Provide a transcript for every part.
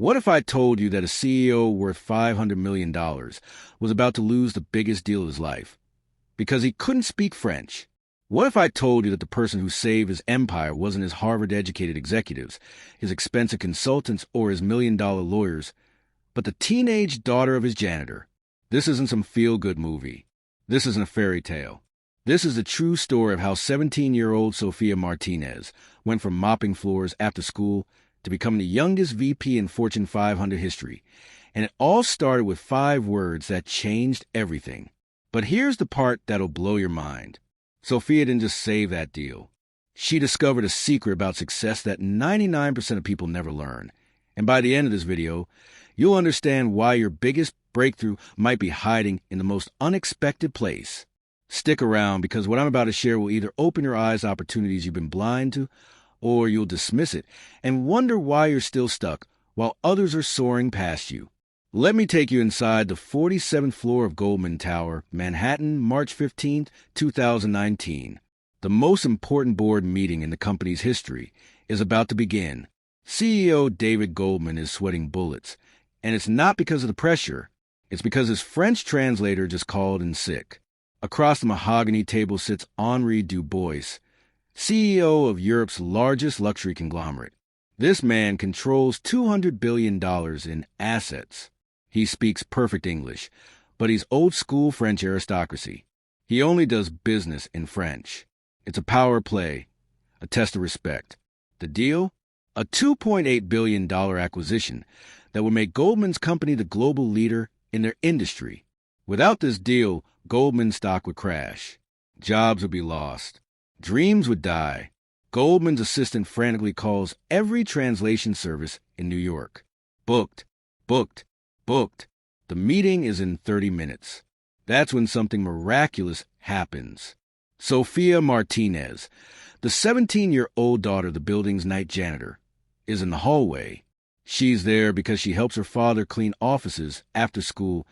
What if I told you that a CEO worth $500 million was about to lose the biggest deal of his life because he couldn't speak French? What if I told you that the person who saved his empire wasn't his Harvard-educated executives, his expensive consultants, or his million-dollar lawyers, but the teenage daughter of his janitor? This isn't some feel-good movie. This isn't a fairy tale. This is the true story of how 17-year-old Sofia Martinez went from mopping floors after school to becoming the youngest VP in Fortune 500 history. And it all started with 5 words that changed everything. But here's the part that'll blow your mind. Sofia didn't just save that deal. She discovered a secret about success that 99% of people never learn. And by the end of this video, you'll understand why your biggest breakthrough might be hiding in the most unexpected place. Stick around, because what I'm about to share will either open your eyes to opportunities you've been blind to, or you'll dismiss it and wonder why you're still stuck while others are soaring past you. Let me take you inside the 47th floor of Goldman Tower, Manhattan, March 15, 2019. The most important board meeting in the company's history is about to begin. CEO David Goldman is sweating bullets, and it's not because of the pressure. It's because his French translator just called in sick. Across the mahogany table sits Henri Dubois, CEO of Europe's largest luxury conglomerate. This man controls $200 billion in assets. He speaks perfect English, but he's old-school French aristocracy. He only does business in French. It's a power play, a test of respect. The deal? A $2.8 billion acquisition that will make Goldman's company the global leader in their industry. Without this deal, Goldman's stock would crash. Jobs would be lost. Dreams would die. Goldman's assistant frantically calls every translation service in New York. Booked, booked, booked. The meeting is in 30 minutes. That's when something miraculous happens. Sofia Martinez, the 17-year-old daughter of the building's night janitor, is in the hallway. She's there because she helps her father clean offices after school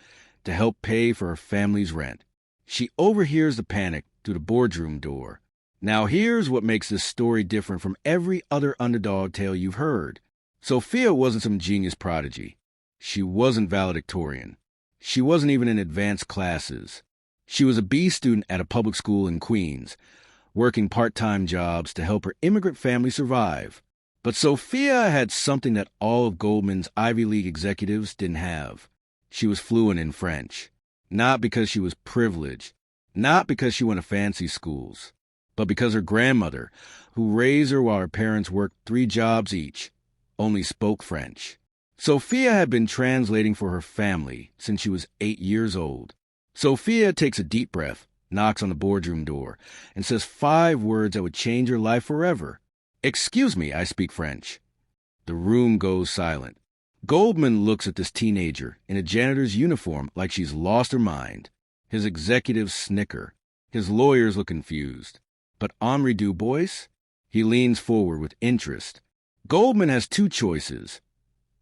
to help pay for her family's rent. She overhears the panic through the boardroom door. Now here's what makes this story different from every other underdog tale you've heard. Sofia wasn't some genius prodigy. She wasn't valedictorian. She wasn't even in advanced classes. She was a B student at a public school in Queens, working part-time jobs to help her immigrant family survive. But Sofia had something that all of Goldman's Ivy League executives didn't have. She was fluent in French. Not because she was privileged, not because she went to fancy schools, but because her grandmother, who raised her while her parents worked 3 jobs each, only spoke French. Sofia had been translating for her family since she was 8 years old. Sofia takes a deep breath, knocks on the boardroom door, and says 5 words that would change her life forever. "Excuse me, I speak French." The room goes silent. Goldman looks at this teenager in a janitor's uniform like she's lost her mind. His executives snicker. His lawyers look confused. But Henri Dubois? He leans forward with interest. Goldman has 2 choices.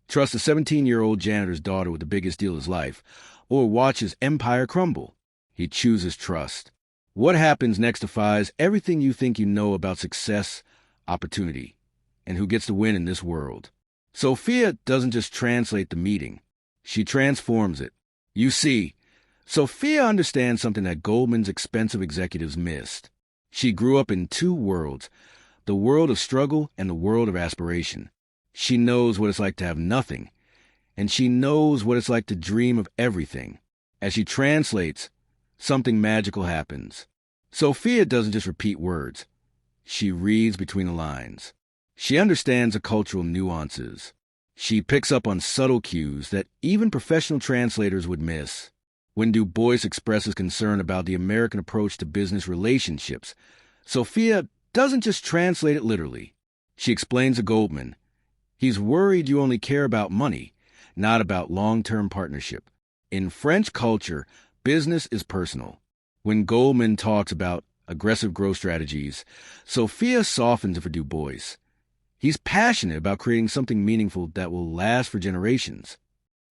Trust a 17-year-old janitor's daughter with the biggest deal of his life, or watch his empire crumble. He chooses trust. What happens next defies everything you think you know about success, opportunity, and who gets to win in this world. Sofia doesn't just translate the meeting. She transforms it. You see, Sofia understands something that Goldman's expensive executives missed. She grew up in 2 worlds, the world of struggle and the world of aspiration. She knows what it's like to have nothing, and she knows what it's like to dream of everything. As she translates, something magical happens. Sofia doesn't just repeat words. She reads between the lines. She understands the cultural nuances. She picks up on subtle cues that even professional translators would miss. When Du Bois expresses concern about the American approach to business relationships, Sofia doesn't just translate it literally. She explains to Goldman, he's worried you only care about money, not about long-term partnership. In French culture, business is personal. When Goldman talks about aggressive growth strategies, Sofia softens it for Du Bois. He's passionate about creating something meaningful that will last for generations.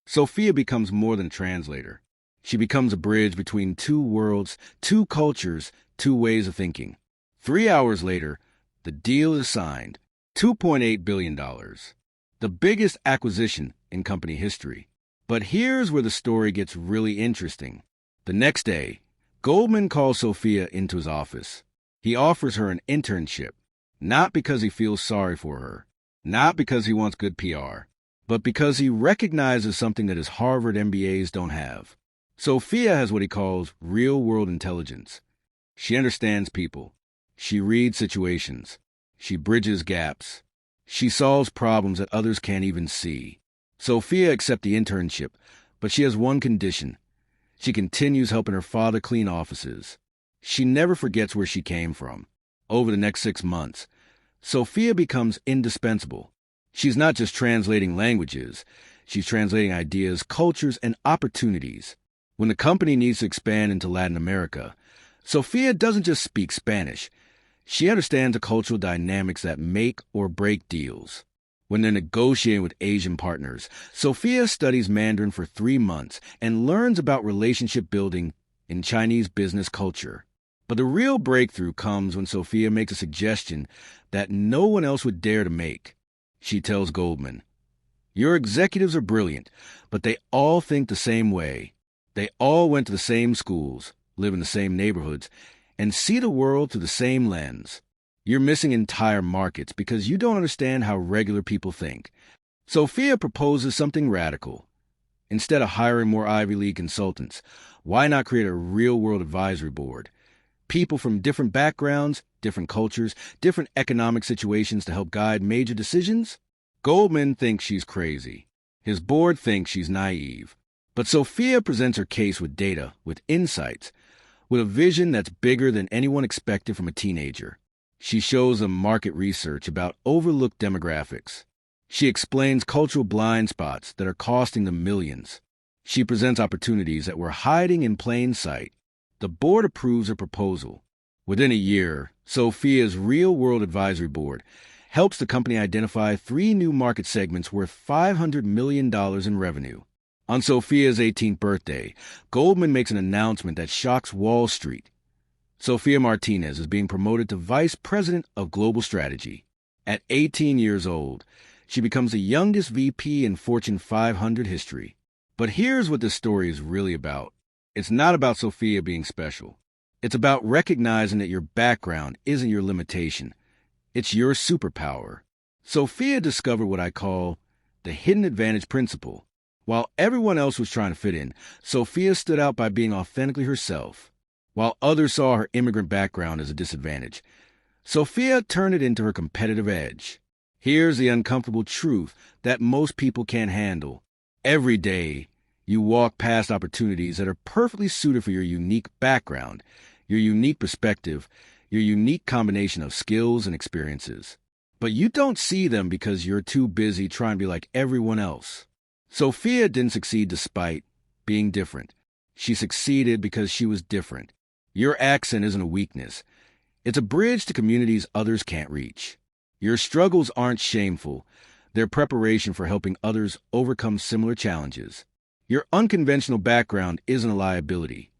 Sofia becomes more than a translator. She becomes a bridge between 2 worlds, 2 cultures, 2 ways of thinking. 3 hours later, the deal is signed. $2.8 billion. The biggest acquisition in company history. But here's where the story gets really interesting. The next day, Goldman calls Sofia into his office. He offers her an internship, not because he feels sorry for her, not because he wants good PR, but because he recognizes something that his Harvard MBAs don't have. Sofia has what he calls real-world intelligence. She understands people. She reads situations. She bridges gaps. She solves problems that others can't even see. Sofia accepts the internship, but she has one condition. She continues helping her father clean offices. She never forgets where she came from. Over the next 6 months, Sofia becomes indispensable. She's not just translating languages. She's translating ideas, cultures, and opportunities. When the company needs to expand into Latin America, Sofia doesn't just speak Spanish. She understands the cultural dynamics that make or break deals. When they're negotiating with Asian partners, Sofia studies Mandarin for 3 months and learns about relationship building in Chinese business culture. But the real breakthrough comes when Sofia makes a suggestion that no one else would dare to make. She tells Goldman, "Your executives are brilliant, but they all think the same way. They all went to the same schools, live in the same neighborhoods, and see the world through the same lens. You're missing entire markets because you don't understand how regular people think." Sofia proposes something radical. Instead of hiring more Ivy League consultants, why not create a real-world advisory board? People from different backgrounds, different cultures, different economic situations to help guide major decisions? Goldman thinks she's crazy. His board thinks she's naive. But Sofia presents her case with data, with insights, with a vision that's bigger than anyone expected from a teenager. She shows them market research about overlooked demographics. She explains cultural blind spots that are costing them millions. She presents opportunities that were hiding in plain sight. The board approves her proposal. Within a year, Sofia's real-world advisory board helps the company identify 3 new market segments worth $500 million in revenue. On Sofia's 18th birthday, Goldman makes an announcement that shocks Wall Street. Sofia Martinez is being promoted to Vice President of Global Strategy. At 18 years old, she becomes the youngest VP in Fortune 500 history. But here's what this story is really about. It's not about Sofia being special. It's about recognizing that your background isn't your limitation. It's your superpower. Sofia discovered what I call the hidden advantage principle. While everyone else was trying to fit in, Sofia stood out by being authentically herself. While others saw her immigrant background as a disadvantage, Sofia turned it into her competitive edge. Here's the uncomfortable truth that most people can't handle. Every day, you walk past opportunities that are perfectly suited for your unique background, your unique perspective, your unique combination of skills and experiences. But you don't see them because you're too busy trying to be like everyone else. Sofia didn't succeed despite being different. She succeeded because she was different. Your accent isn't a weakness. It's a bridge to communities others can't reach. Your struggles aren't shameful. They're preparation for helping others overcome similar challenges. Your unconventional background isn't a liability.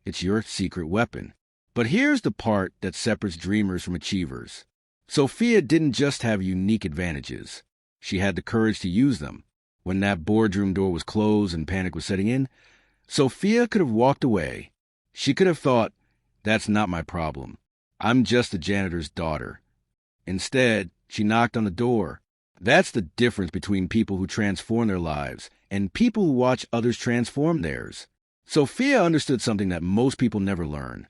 It's your secret weapon. But here's the part that separates dreamers from achievers. Sofia didn't just have unique advantages. She had the courage to use them. When that boardroom door was closed and panic was setting in, Sofia could have walked away. She could have thought, "That's not my problem. I'm just a janitor's daughter." Instead, she knocked on the door. That's the difference between people who transform their lives and people who watch others transform theirs. Sofia understood something that most people never learn.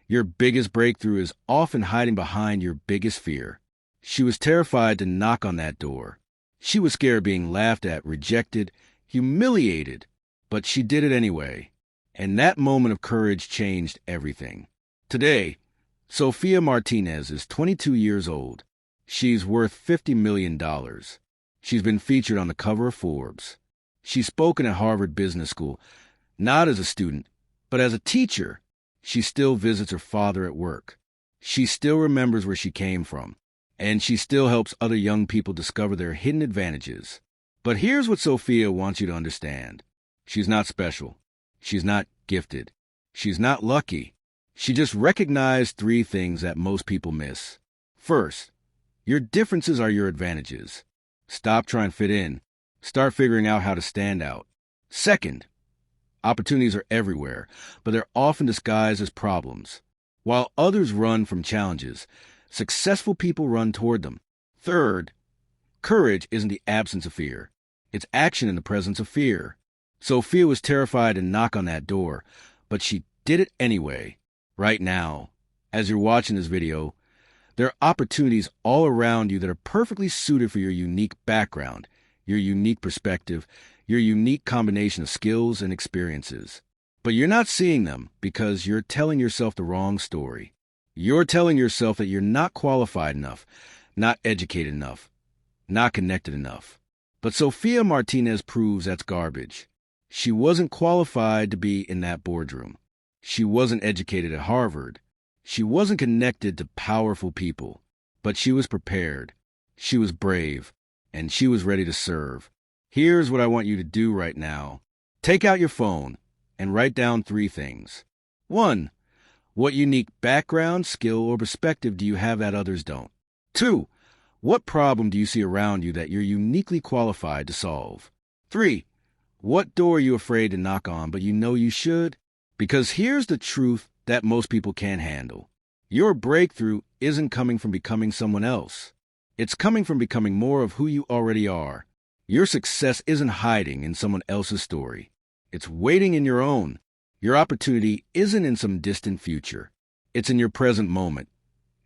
Your biggest breakthrough is often hiding behind your biggest fear. She was terrified to knock on that door. She was scared of being laughed at, rejected, humiliated, but she did it anyway. And that moment of courage changed everything. Today, Sofia Martinez is 22 years old. She's worth $50 million. She's been featured on the cover of Forbes. She's spoken at Harvard Business School, not as a student, but as a teacher. She still visits her father at work. She still remembers where she came from. And she still helps other young people discover their hidden advantages. But here's what Sofia wants you to understand. She's not special. She's not gifted. She's not lucky. She just recognized 3 things that most people miss. First, your differences are your advantages. Stop trying to fit in. Start figuring out how to stand out. Second, opportunities are everywhere, but they're often disguised as problems. While others run from challenges, successful people run toward them. Third, courage isn't the absence of fear. It's action in the presence of fear. Sophia was terrified to knock on that door, but she did it anyway. Right now, as you're watching this video, there are opportunities all around you that are perfectly suited for your unique background, your unique perspective, your unique combination of skills and experiences. But you're not seeing them because you're telling yourself the wrong story. You're telling yourself that you're not qualified enough, not educated enough, not connected enough. But Sofia Martinez proves that's garbage. She wasn't qualified to be in that boardroom. She wasn't educated at Harvard. She wasn't connected to powerful people. But she was prepared. She was brave. And she was ready to serve. Here's what I want you to do right now. Take out your phone and write down 3 things. 1. What unique background, skill, or perspective do you have that others don't? 2. What problem do you see around you that you're uniquely qualified to solve? 3. What door are you afraid to knock on, but you know you should? Because here's the truth that most people can't handle. Your breakthrough isn't coming from becoming someone else. It's coming from becoming more of who you already are. Your success isn't hiding in someone else's story. It's waiting in your own. Your opportunity isn't in some distant future. It's in your present moment,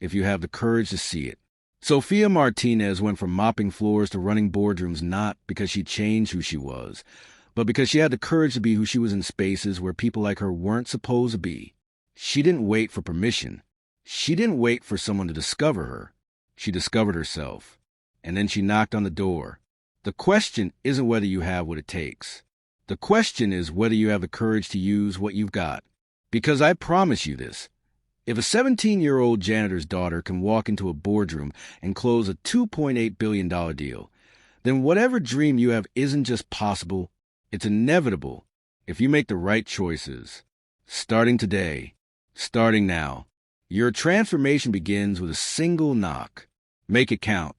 if you have the courage to see it. Sofia Martinez went from mopping floors to running boardrooms not because she changed who she was, but because she had the courage to be who she was in spaces where people like her weren't supposed to be. She didn't wait for permission. She didn't wait for someone to discover her. She discovered herself. And then she knocked on the door. The question isn't whether you have what it takes. The question is whether you have the courage to use what you've got. Because I promise you this, if a 17-year-old janitor's daughter can walk into a boardroom and close a $2.8 billion deal, then whatever dream you have isn't just possible, it's inevitable if you make the right choices. Starting today, starting now, your transformation begins with a single knock. Make it count.